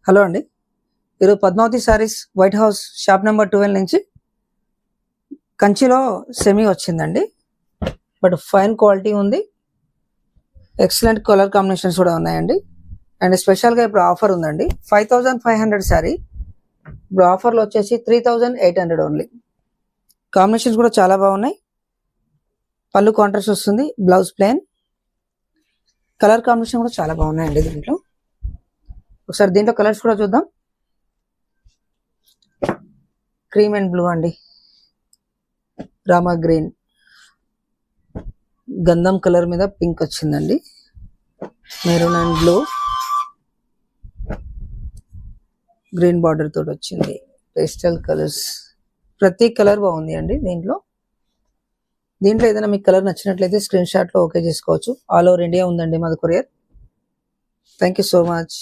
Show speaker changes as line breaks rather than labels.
Hello అండి, ఈరోజు Padmavathi saris white house shop number 12 నుంచి కంచిలో సెమీ వచ్చిందండి. బట్ ఫైన్ క్వాలిటీ ఉంది, ఎక్సలెంట్ కలర్ కాంబినేషన్స్ కూడా ఉన్నాయండి. అండ్ స్పెషల్గా ఇప్పుడు ఆఫర్ ఉందండి. 5500 శారీ ఇప్పుడు ఆఫర్లో వచ్చేసి 3800 ఓన్లీ. కాంబినేషన్స్ కూడా చాలా బాగున్నాయి. పళ్ళు కాంట్రాస్ట్ వస్తుంది, బ్లౌజ్ ప్లెయిన్. కలర్ కాంబినేషన్ కూడా చాలా బాగున్నాయండి. దీంట్లో ఒకసారి దీంట్లో కలర్స్ కూడా చూద్దాం. క్రీమ్ అండ్ బ్లూ అండి, రామా గ్రీన్, గంధం కలర్ మీద పింక్ వచ్చిందండి, maroon and blue, green border తోటి వచ్చింది, పేస్టల్ కలర్స్. ప్రతి కలర్ బాగుంది అండి. దీంట్లో ఏదైనా మీకు కలర్ నచ్చినట్లయితే స్క్రీన్ షాట్ లో ఓకే చేసుకోవచ్చు. ఆల్ ఓవర్ ఇండియా ఉందండి మాది courier. Thank you so much.